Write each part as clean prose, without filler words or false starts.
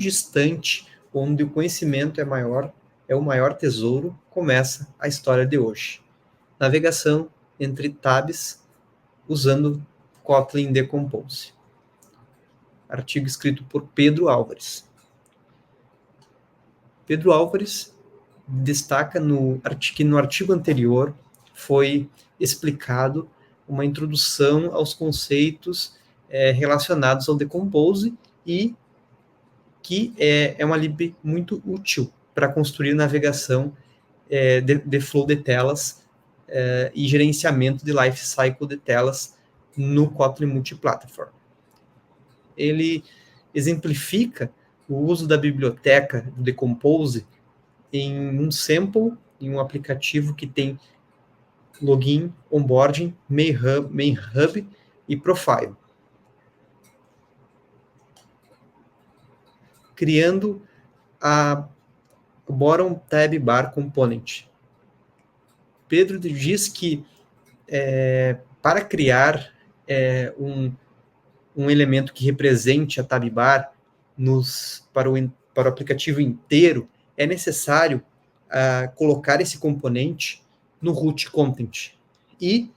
distante, onde o conhecimento é maior, é o maior tesouro, começa a história de hoje. Navegação entre tabs usando Kotlin Decompose. Artigo escrito por Pedro Álvares. Pedro Álvares destaca que no artigo anterior foi explicado uma introdução aos conceitos relacionados ao Decompose e que é uma lib muito útil para construir navegação de flow de telas e gerenciamento de lifecycle de telas no Kotlin Multiplatform. Ele exemplifica o uso da biblioteca do Decompose em um sample, em um aplicativo que tem login, onboarding, main hub e profile. Criando a bottom tab bar component. Pedro diz que para criar um elemento que represente a tab bar para o aplicativo inteiro, é necessário colocar esse componente no root content e,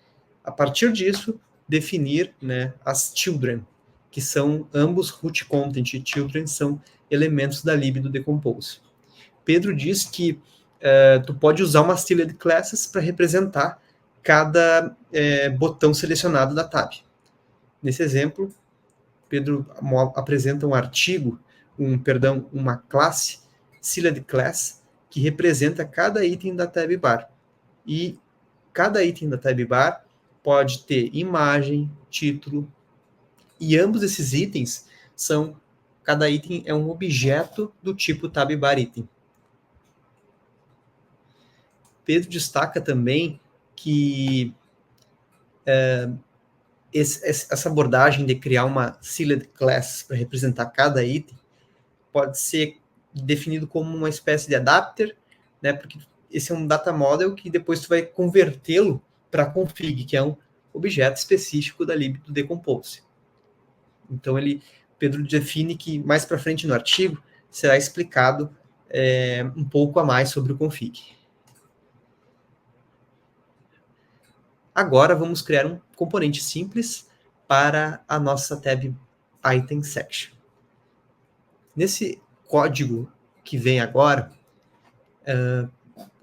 a partir disso, definir, né, as children, que são ambos root content e children são elementos da lib do Decompose. Pedro diz que tu pode usar uma styled classes para representar cada botão selecionado da tab. Nesse exemplo, Pedro apresenta um artigo, uma classe, styled class, que representa cada item da tab bar. E cada item da tab bar pode ter imagem, título, e ambos esses itens cada item é um objeto do tipo tab bar item. Pedro destaca também que essa abordagem de criar uma sealed class para representar cada item pode ser definido como uma espécie de adapter, né, porque esse é um data model que depois tu vai convertê-lo para config, que é um objeto específico da lib do Decompose. Então Pedro define que mais para frente no artigo será explicado um pouco a mais sobre o config. Agora vamos criar um componente simples para a nossa tab item section. Nesse código que vem agora,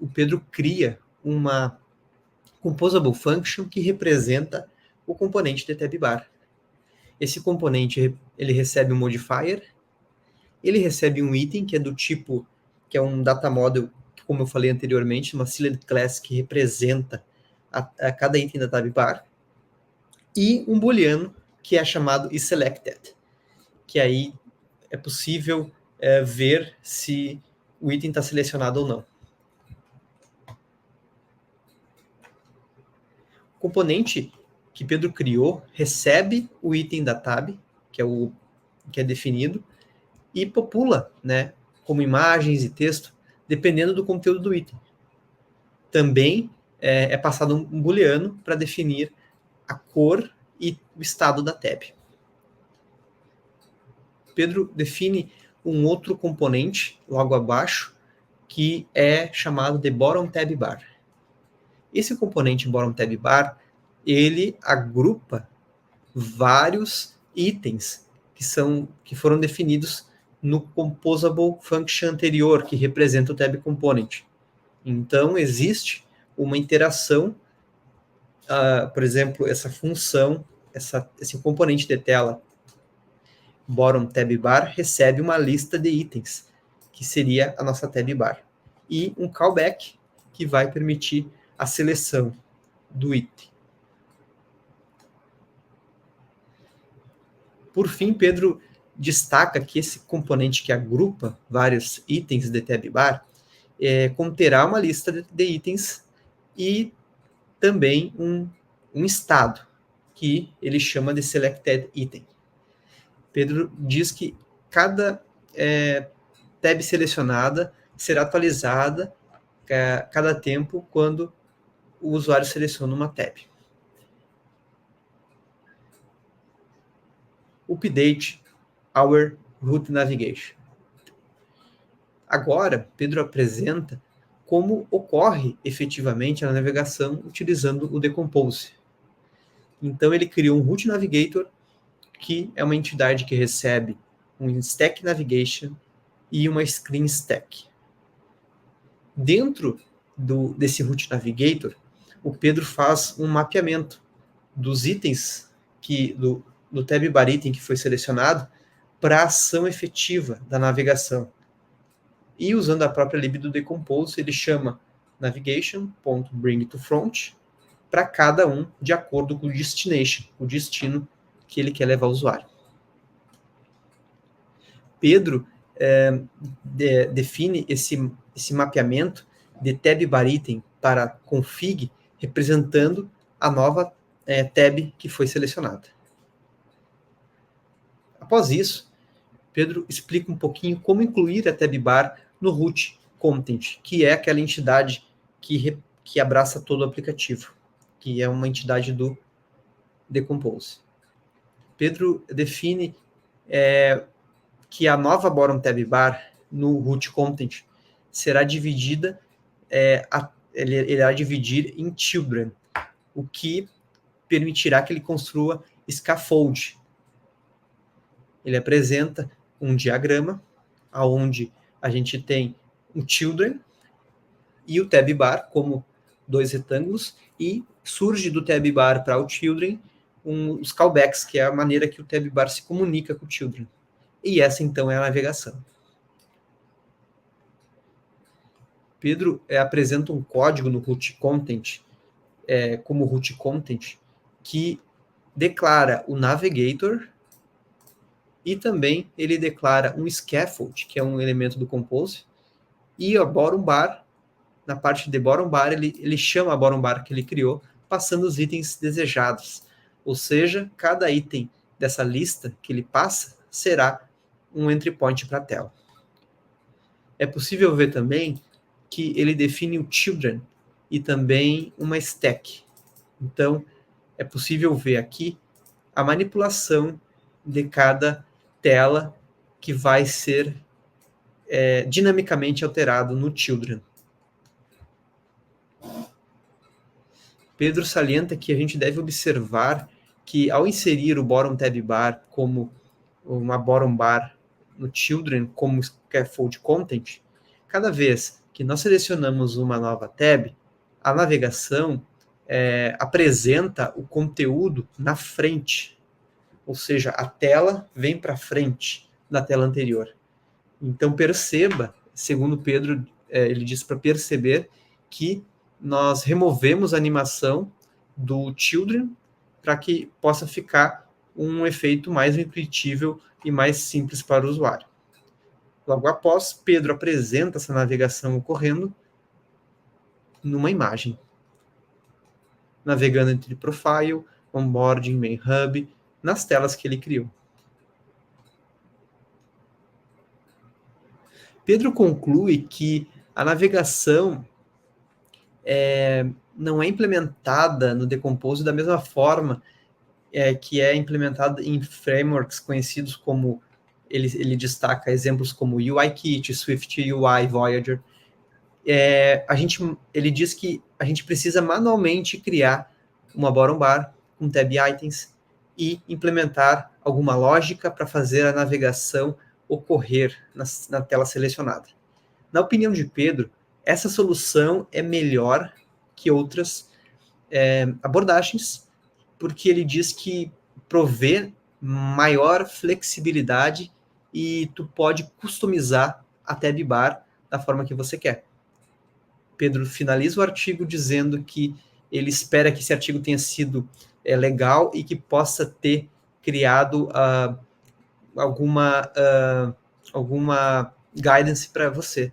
o Pedro cria uma composable function que representa o componente de tab bar. Esse componente ele recebe um modifier, ele recebe um item que é do tipo, que é um data model, como eu falei anteriormente, uma sealed class que representa a cada item da tab bar, e um booleano que é chamado isSelected, que aí é possível ver se o item está selecionado ou não. O componente que Pedro criou recebe o item da tab, que é definido, e popula, né, como imagens e texto, dependendo do conteúdo do item. Também é passado um booleano para definir a cor e o estado da tab. Pedro define um outro componente logo abaixo, que é chamado de bottom tab bar. Esse componente bottom tab bar, ele agrupa vários itens que foram definidos no composable function anterior, que representa o tab component. Então, existe uma interação, por exemplo, essa função, esse componente de tela bottom tab bar recebe uma lista de itens, que seria a nossa tab bar, e um callback que vai permitir a seleção do item. Por fim, Pedro destaca que esse componente que agrupa vários itens de tab bar conterá uma lista de itens e também um estado, que ele chama de selected item. Pedro diz que cada tab selecionada será atualizada cada tempo quando o usuário seleciona uma tab. Update our route navigation. Agora, Pedro apresenta como ocorre efetivamente a navegação utilizando o Decompose. Então, ele criou um Route Navigator, que é uma entidade que recebe um Stack Navigation e uma Screen Stack. Dentro desse Route Navigator, o Pedro faz um mapeamento dos itens do tab bar item que foi selecionado para a ação efetiva da navegação. E usando a própria lib do Decompose, ele chama navigation.bringToFront para cada um de acordo com o destination, o destino que ele quer levar o usuário. Pedro define esse mapeamento de tab bar item para config, representando a nova tab que foi selecionada. Após isso, Pedro explica um pouquinho como incluir a tab bar no root content, que é aquela entidade que abraça todo o aplicativo, que é uma entidade do Decompose. Pedro define que a nova bottom tab bar no root content será dividida, ele irá dividir em children, o que permitirá que ele construa scaffold. Ele apresenta um diagrama onde a gente tem um children e o tab bar como dois retângulos, e surge do tab bar para o children os callbacks, que é a maneira que o tab bar se comunica com o children. E essa, então, é a navegação. Pedro apresenta um código no root content, como root content, que declara o navigator e também ele declara um scaffold, que é um elemento do Compose, e a bottom bar, na parte de bottom bar, ele chama a bottom bar que ele criou, passando os itens desejados. Ou seja, cada item dessa lista que ele passa será um entry point para a tela. É possível ver também que ele define o children e também uma stack. Então, é possível ver aqui a manipulação de cada tela que vai ser dinamicamente alterado no children. Pedro salienta que a gente deve observar que, ao inserir o bottom tab bar como uma bottom bar no children como scaffold content, cada vez que nós selecionamos uma nova tab, a navegação apresenta o conteúdo na frente, ou seja, a tela vem para frente da tela anterior. Então perceba, segundo Pedro, ele diz para perceber que nós removemos a animação do children para que possa ficar um efeito mais intuitível e mais simples para o usuário. Logo após, Pedro apresenta essa navegação ocorrendo numa imagem, navegando entre Profile, Onboarding, Main Hub, nas telas que ele criou. Pedro conclui que a navegação não é implementada no Decompose da mesma forma que é implementada em frameworks conhecidos como, ele destaca exemplos como UIKit, Swift UI, Voyager. Ele diz que a gente precisa manualmente criar uma bottom bar com tab items e implementar alguma lógica para fazer a navegação ocorrer na tela selecionada. Na opinião de Pedro, essa solução é melhor que outras abordagens, porque ele diz que provê maior flexibilidade e tu pode customizar a tab bar da forma que você quer. Pedro finaliza o artigo dizendo que ele espera que esse artigo tenha sido legal e que possa ter criado alguma guidance para você